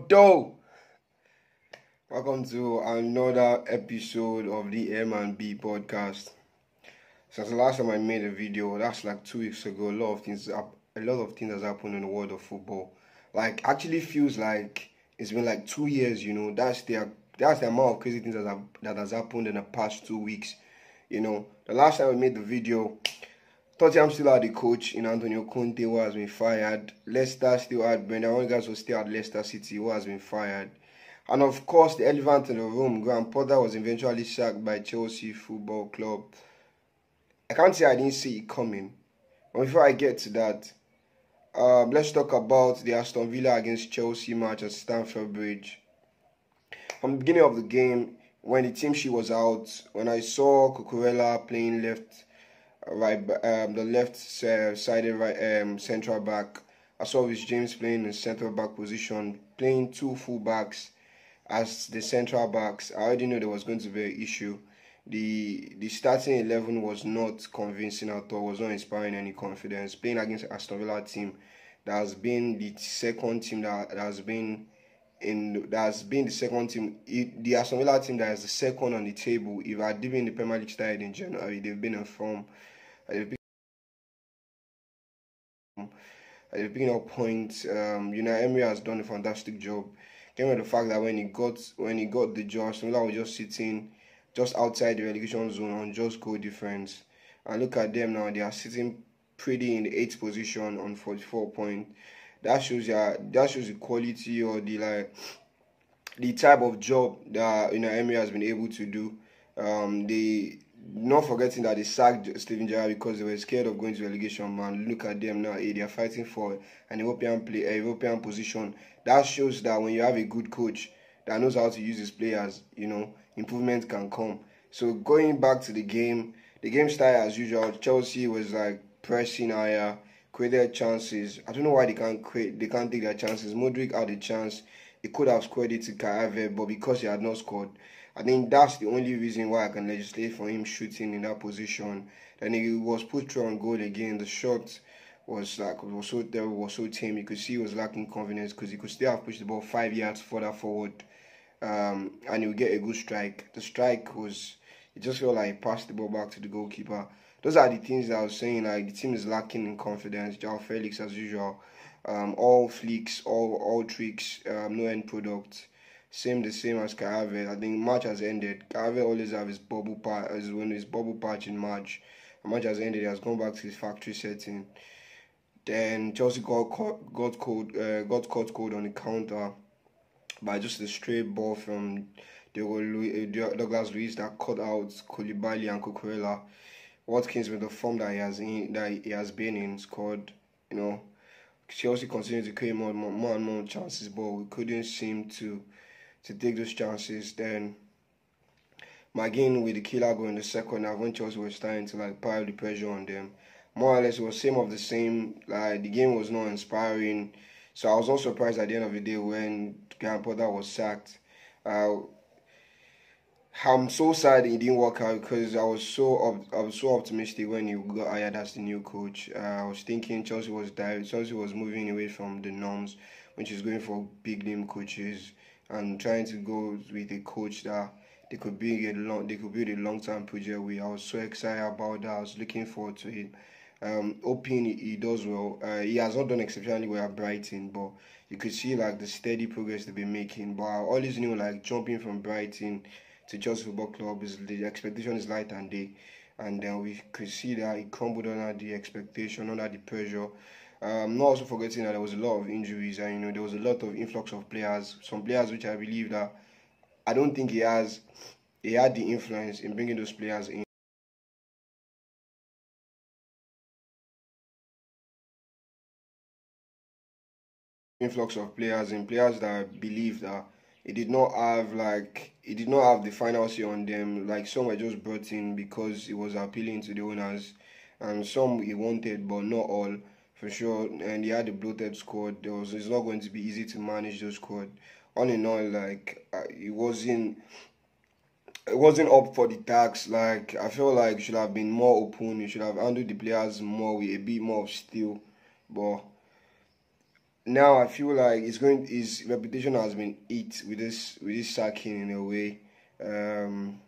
Dodo! Welcome to another episode of the M&B podcast. Since the last time I made a video, that's like 2 weeks ago, a lot of things has happened in the world of football. Like, actually feels like it's been like 2 years, you know. That's the amount of crazy things that has happened in the past 2 weeks. You know, the last time I made the video, Tottenham still had the coach in Antonio Conte, who has been fired. Leicester still had Brendan Rodgers, who still had Leicester City, who has been fired. And of course, the elephant in the room, Graham Potter was eventually sacked by Chelsea Football Club. I can't say I didn't see it coming. But before I get to that, let's talk about the Aston Villa against Chelsea match at Stamford Bridge. From the beginning of the game, when the team sheet was out, when I saw Cucurella playing the left-sided central back, I saw Rhys James playing in central back position, playing two full backs as the central backs. I already knew there was going to be an issue. The starting 11 was not convincing at all, was not inspiring any confidence. Playing against Aston Villa team that has been the second team the second team, the Aston Villa team that is the second on the table. If I did in the Premier League started in January, they've been in form. They're picking up points. Emery has done a fantastic job. Given the fact that when he got the job, Aston Villa was just sitting just outside the relegation zone on just goal difference. And look at them now; they are sitting pretty in the 8th position on 44 points. That shows the quality or the type of job that Emery has been able to do. Not forgetting that they sacked Steven Gerrard because they were scared of going to relegation. Man, look at them now. They are fighting for an European position. That shows that when you have a good coach that knows how to use his players, improvement can come. So going back to the game started as usual. Chelsea was like pressing higher, created chances. I don't know why they can't take their chances. Modric had a chance. He could have scored it to Kai Havertz, but because he had not scored, I think that's the only reason why I can legislate for him shooting in that position. Then he was put through on goal again. The shot was so terrible, was so tame. You could see he was lacking confidence because he could still have pushed the ball 5 yards further forward, and he would get a good strike. The strike was, it just felt like he passed the ball back to the goalkeeper. Those are the things that I was saying. Like, the team is lacking in confidence. João Felix as usual, all flicks, all tricks, no end product. The same as Kai Havertz. I think match has ended. Kai Havertz always have his bubble patch in March. The match has ended. He has gone back to his factory setting. Then Chelsea got caught cold on the counter by just a stray ball from Douglas Luiz that cut out Koulibaly and Cucurella. Watkins, with the form that he has been in, scored. Chelsea continued to create more and more chances, but we couldn't seem to take those chances. Then McGinn with the killer goal in the second half, when Chelsea was starting to pile the pressure on them. More or less, it was same of the same. The game was not inspiring, so I was not surprised at the end of the day when Graham Potter was sacked. I'm so sad it didn't work out because I was so optimistic when he got hired as the new coach. I was thinking Chelsea was moving away from the norms, which is going for big name coaches and trying to go with a coach that they could build a long-term project with. I was so excited about that. I was looking forward to it. Hoping he does well. He has not done exceptionally well at Brighton, but you could see the steady progress they've been making. But I always knew jumping from Brighton to Chelsea Football Club, the expectation is light and day, and then we could see that he crumbled under the expectation, under the pressure. Not also forgetting that there was a lot of injuries, and there was a lot of influx of players. Some players which I believe that I don't think he had the influence in bringing those players in. Influx of players that I believe that he did not have the final say on them. Some were just brought in because it was appealing to the owners, and some he wanted, but not all for sure. And he had a bloated squad. It's not going to be easy to manage those squad. All in all, it wasn't up for the task. I feel like he should have been more open. He should have handled the players more with a bit more of steel. But now I feel like his reputation has been hit with this sacking in a way. Um,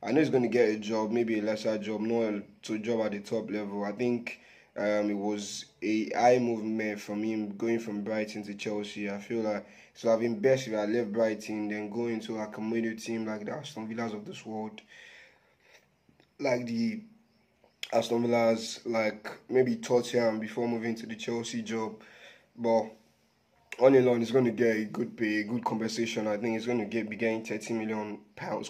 I know he's going to get a job, maybe a lesser job, not to job at the top level. I think it was a high movement from him going from Brighton to Chelsea. I feel like it would have been best if I left Brighton, then going to like a middle team like the Aston Villas of this world, like the Aston Villas, like maybe Tottenham before moving to the Chelsea job. But all in all, he's going to get a good pay, a good compensation. I think he's going to be getting £30 million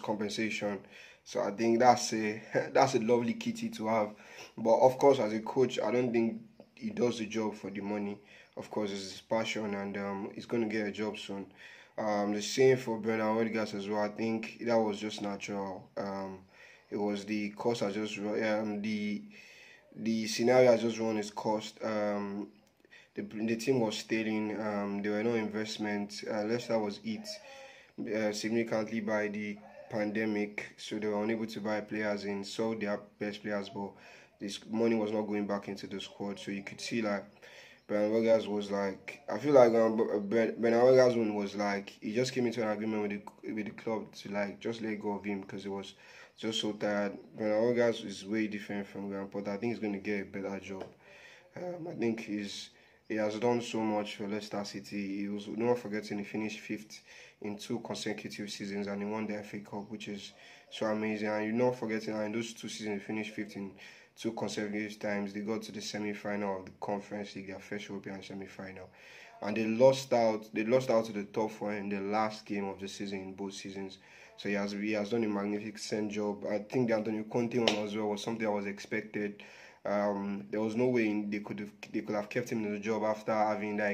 compensation. So I think that's a that's a lovely kitty to have. But of course, as a coach, I don't think he does the job for the money. Of course, it's his passion, and he's going to get a job soon. The same for Bernard Rodriguez as well. I think that was just natural. It was the cost I just the scenario I just run its cost. The team was stealing. There were no investments. Leicester was hit significantly by the pandemic, so they were unable to buy players in, sold their best players, but this money was not going back into the squad. So you could see like Bernard Rodgers was like, I feel like Bernard Rodgers one was like he just came into an agreement with the club to like just let go of him because he was just so tired. Bernard Rodgers is way different from Lampard. I think he's going to get a better job. I think he has done so much for Leicester City. He was not forgetting he finished fifth in 2 consecutive seasons and he won the FA Cup, which is so amazing. And you're not forgetting that in those 2 seasons he finished fifth in 2 consecutive times. They got to the semi-final of the Conference League, their first European semi-final, and they lost out. They lost out to the top four in the last game of the season in both seasons. So he has done a magnificent job. I think the Antonio Conte one as well was something that was expected. There was no way they could have kept him in the job after having that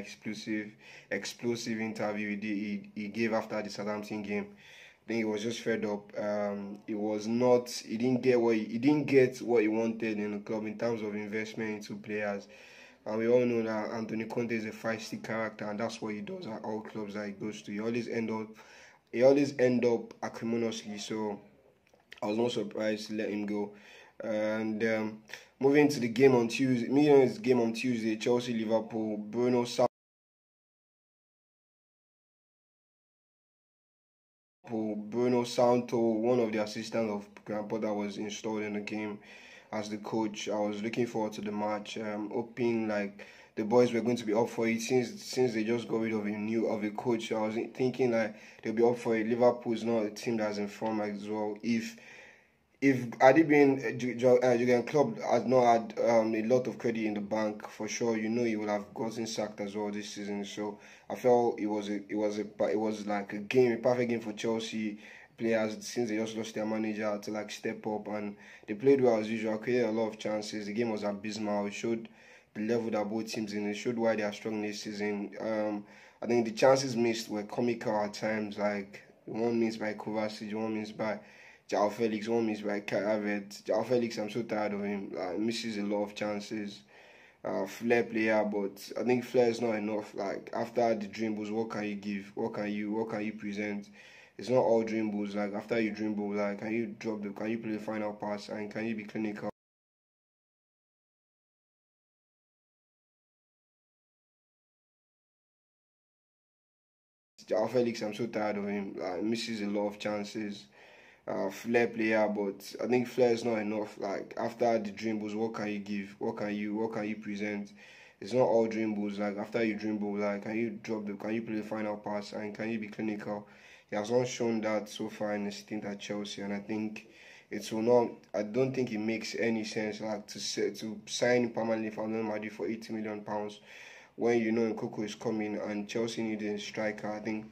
explosive interview he gave after the Southampton game. I think he was just fed up. He didn't get what he wanted in the club in terms of investment into players. And we all know that Antonio Conte is a feisty character, and that's what he does at all clubs that he goes to. He always end up acrimoniously. So I was not surprised to let him go. And moving to the game on Tuesday, game on Tuesday, Chelsea Liverpool, Bruno Santo, one of the assistants of Grandpa that was installed in the game as the coach. I was looking forward to the match, hoping like the boys were going to be up for it since they just got rid of a coach. I was thinking like they'll be up for it. Liverpool is not a team that's in form as well. If had it been Jurgen Klopp had not had a lot of credit in the bank, for sure, he would have gotten sacked as well this season. So I felt it was like a perfect game for Chelsea players since they just lost their manager to like step up, and they played well as usual, created a lot of chances. The game was abysmal. It showed the level that both teams in. It showed why they are strong this season. I think the chances missed were comical at times, like one missed by Kovacic, one missed by João Felix, one missed by Kai Havertz. João Felix, I'm so tired of him. Like, misses a lot of chances. Flair player, but I think flair is not enough. Like after the dribbles, what can you give? What can you present? It's not all dribbles. Like after you dribble, like can you can you play the final pass, and can you be clinical? João Felix, I'm so tired of him. Like misses a lot of chances. Flair player, but I think flair is not enough. Like after the dribbles, what can you give? What can you present? It's not all dribbles. Like after you dribble, like can you can you play the final pass, and can you be clinical? He has not shown that so far in his stint at Chelsea, and I think it will not. I don't think it makes any sense like to sign him permanently from Real Madrid for £80 million when Nkunku is coming and Chelsea need a striker. I think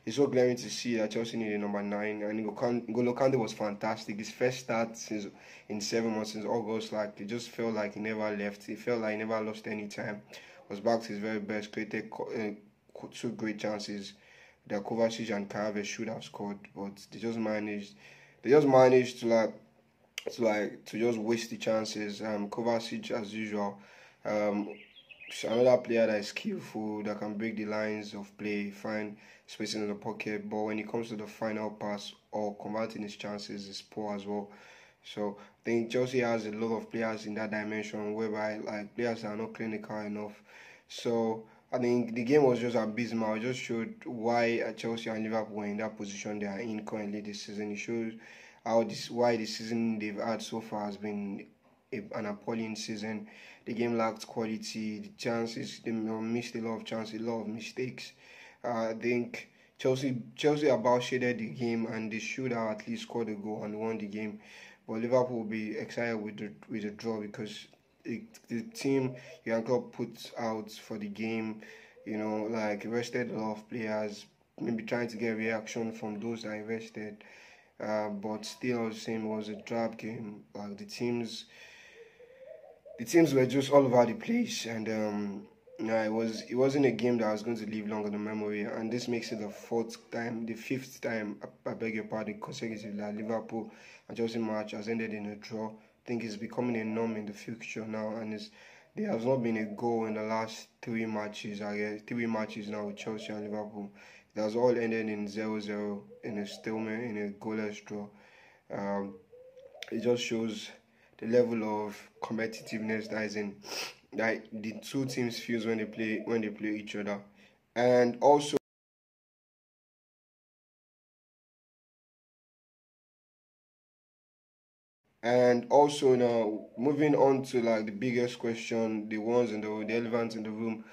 it's so glaring to see that Chelsea needed number 9, and N'Golo Kante was fantastic. His first start in 7 months since August, like it just felt like he never left. It felt like he never lost any time. Was back to his very best. Created 2 great chances that Kovacic and Kave should have scored, but they just managed. To just waste the chances. Kovacic as usual. Another player that is skillful, that can break the lines of play, find spaces in the pocket, but when it comes to the final pass or converting his chances, is poor as well. So I think Chelsea has a lot of players in that dimension, whereby like players are not clinical enough. So I think the game was just abysmal. It just showed why Chelsea and Liverpool were in that position they are in currently this season. It shows how this why the season they've had so far has been an appalling season. The game lacked quality. The chances they missed a lot of chances, a lot of mistakes. I think Chelsea about shaded the game and they should have at least scored a goal and won the game. But Liverpool will be excited with the draw because the team Jurgen Klopp put out for the game, like rested a lot of players, maybe trying to get reaction from those that invested. But still, the same, it was a drab game. Like the teams were just all over the place, and it wasn't a game that was going to live long in the memory. And this makes it the fifth time, I beg your pardon, consecutively that Liverpool and Chelsea match has ended in a draw. I think it's becoming a norm in the future now, and there has not been a goal in the last three matches. I guess 3 matches now with Chelsea and Liverpool. It has all ended in 0-0, in a stalemate, in a goalless draw. Um, it just shows the level of competitiveness that the two teams feels when they play each other, and also. And also now moving on to like the biggest question, the elephants in the room,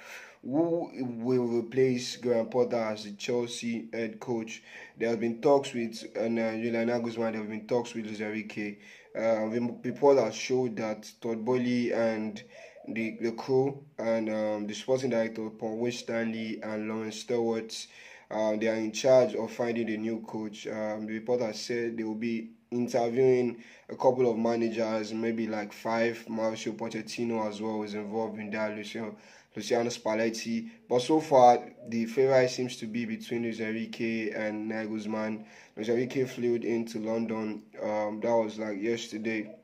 who will replace Graham Potter as the Chelsea head coach? There have been talks with Julian Nagelsmann. There have been talks with Luis Enrique. The report has showed that Todd Boehly and the crew and the sporting director Paul Stanley and Lawrence Stewart, they are in charge of finding a new coach. The report has said they will be interviewing a couple of managers, maybe like five. Mauricio Pochettino as well is involved in that. Luciano Spalletti. But so far, the favorite seems to be between Luis Enrique and Nagelsmann. Luis Enrique flew into London. That was like yesterday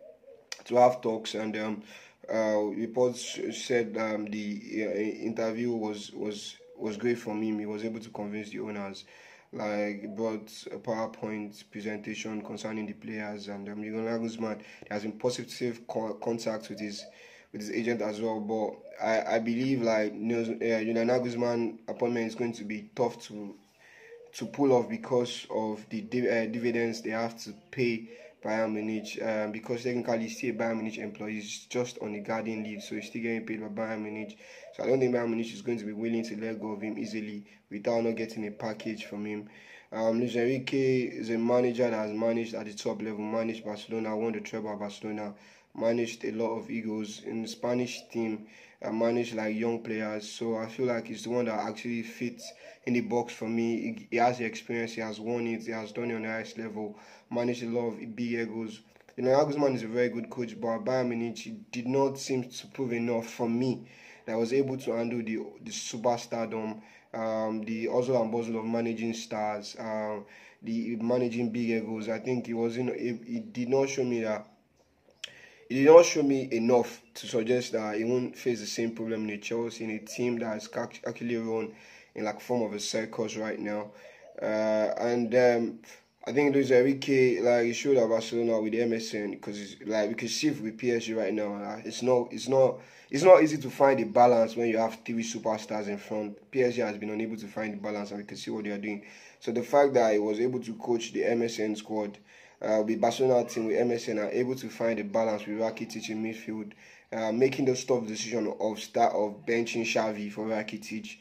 to have talks, and reports said the interview was great from him. He was able to convince the owners. Like brought a PowerPoint presentation concerning the players, and Julian Nagelsmann has been positive contact with his agent as well. But I believe like Julian Nagelsmann appointment is going to be tough to pull off because of the dividends they have to pay Bayern Munich, because technically he's still a Bayern Munich employee. He's just on a garden leave, so he's still getting paid by Bayern Munich. So I don't think Bayern Munich is going to be willing to let go of him easily without not getting a package from him. Luis Enrique is a manager that has managed at the top level, managed Barcelona, won the treble at Barcelona, managed a lot of egos in the Spanish team, managed like young players. So I feel like he's the one that actually fits in the box for me. He has the experience, he has won it, he has done it on the highest level, managed a lot of big egos. Nagelsmann is a very good coach, but Bayern Munich did not seem to prove enough for me that was able to handle the superstardom, the hustle and bustle of managing stars, the managing big egos. I think it did not show me that. It did not show me enough to suggest that he won't face the same problem in Chelsea, in a team that is actually run in like form of a circus right now. And I think Luis Enrique, like, he showed at Barcelona with the MSN, because like we can see with PSG right now, it's not easy to find a balance when you have three superstars in front. PSG has been unable to find the balance, and we can see what they are doing. So the fact that he was able to coach the MSN squad, with Barcelona team with MSN, are able to find a balance with Rakitic in midfield, making the tough decision of benching Xavi for Rakitic,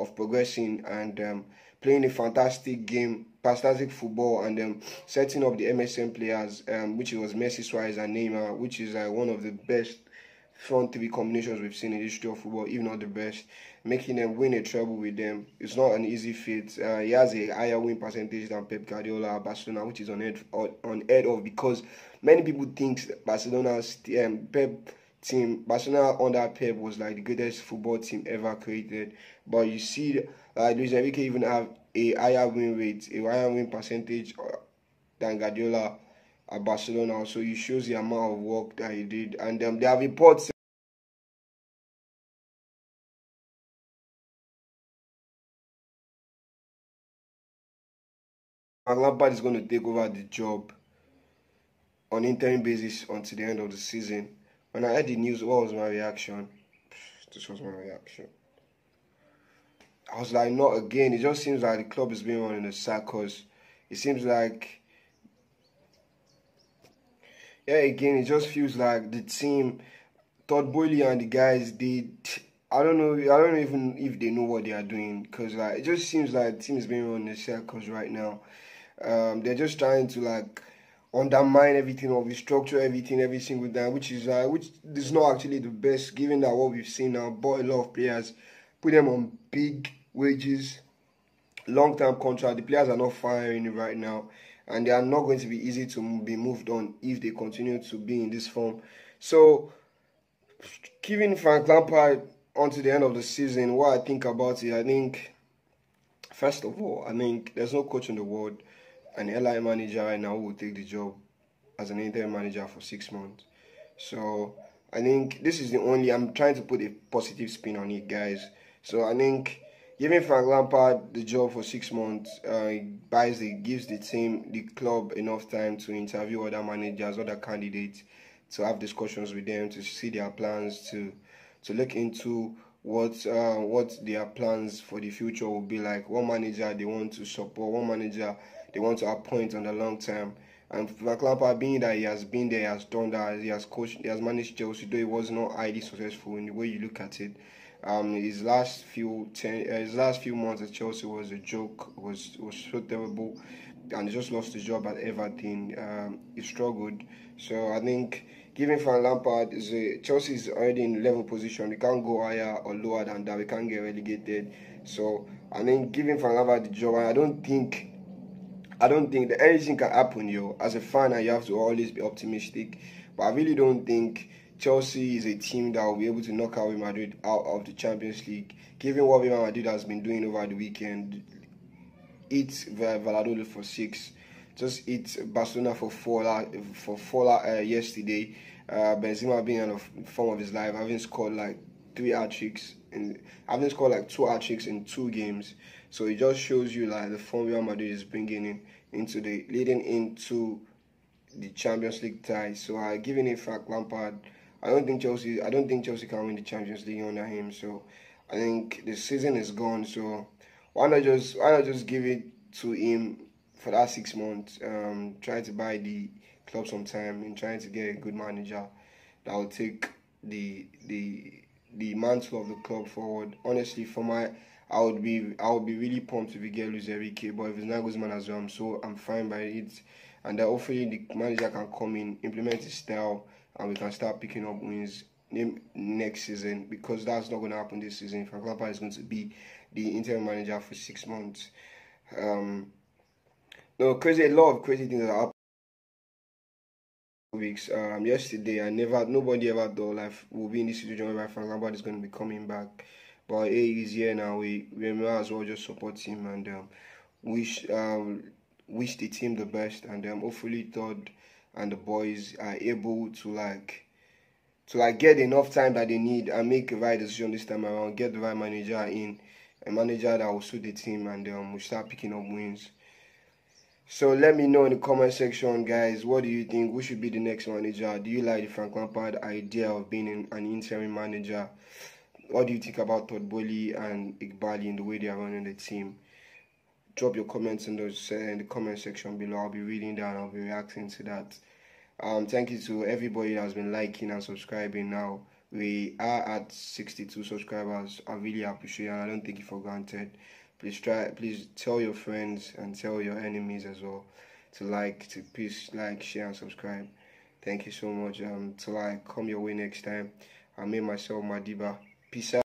of progressing and playing a fantastic game, fantastic football, and setting up the MSN players, which was Messi, Suarez, and Neymar, which is one of the best front three combinations we've seen in the history of football, if not the best. Making them win a treble with them, it's not an easy feat. He has a higher win percentage than Pep Guardiola at Barcelona, which is unheard of, because many people think that Barcelona's Pep team, Barcelona under Pep, was like the greatest football team ever created. But you see, Luis Enrique even have a higher win rate, a higher win percentage than Guardiola at Barcelona. So it shows the amount of work that he did. And there are reports that Lampard is going to take over the job on interim basis until the end of the season. When I heard the news, what was my reaction? This was my reaction. I was like, not again. It just seems like the club is being run in a circus. It seems like, yeah, again, it just feels like the team, Todd Boehly and the guys, I don't know, I don't know even if they know what they are doing, because like, it just seems like the team is being run in a circus right now. They're just trying to like undermine everything or restructure everything every single time, which is not actually the best, given that what we've seen now. Bought a lot of players, put them on big wages, long-term contract. The players are not firing right now, and they are not going to be easy to be moved on if they continue to be in this form. So, giving Frank Lampard onto the end of the season, what I think about it, I think, first of all, I think there's no coach in the world, an LI manager right now who will take the job as an interim manager for 6 months. So I think this is the only, I'm trying to put a positive spin on it, guys. So I think giving Frank Lampard the job for 6 months gives the team, the club, enough time to interview other managers, other candidates, to have discussions with them, to see their plans, to look into what their plans for the future will be like, what manager they want to support, what manager they want to appoint on the long term. And Frank Lampard, being that he has been there, he has done that, he has coached, he has managed Chelsea, though he was not highly successful in the way you look at it. His last few months at Chelsea was a joke, was so terrible, and he just lost his job at Everton. He struggled. So I think giving Frank Lampard Chelsea is already in level position. We can't go higher or lower than that. We can't get relegated. So I think giving Frank Lampard the job, and I don't think that anything can happen, yo. As a fan, you have to always be optimistic. But I really don't think Chelsea is a team that will be able to knock out Real Madrid out of the Champions League. Given what Real Madrid has been doing over the weekend, eat Valladolid for 6, just eat Barcelona for 4 yesterday. Benzema being in the form of his life, having scored like 3 hat-tricks, and having scored like 2 hat-tricks in 2 games. So it just shows you like the form Real Madrid is bringing leading into the Champions League tie. So giving it Frank Lampard, I don't think Chelsea can win the Champions League under him. So I think the season is gone. So why not just give it to him for that 6 months? Try to buy the club some time and trying to get a good manager that will take the mantle of the club forward. Honestly, I would be really pumped if we get Luis Enrique, but if it's Nagelsmann as well, I'm fine by it. And hopefully the manager can come in, implement his style, and we can start picking up wins next season, because that's not going to happen this season. Frank Lampard is going to be the interim manager for 6 months. A lot of crazy things that happened weeks. Yesterday, nobody ever thought like we'll be in this situation where Frank Lampard is going to be coming back. But he's here now. We might as well just support him and wish the team the best, and hopefully Todd and the boys are able to get enough time that they need and make the right decision this time around. Get the right manager in, a manager that will suit the team, and we'll start picking up wins. So let me know in the comment section, guys, what do you think? Who should be the next manager? Do you like the Frank Lampard idea of being an interim manager? What do you think about Todd Boehly and Iqbali in the way they are running the team? Drop your comments in the comment section below. I'll be reading that and I'll be reacting to that. Thank you to everybody that has been liking and subscribing now. We are at 62 subscribers. I really appreciate it, and I don't take it for granted. Please tell your friends and tell your enemies as well to please like, share and subscribe. Thank you so much. Till I come your way next time, I made myself Madiba. Peace out.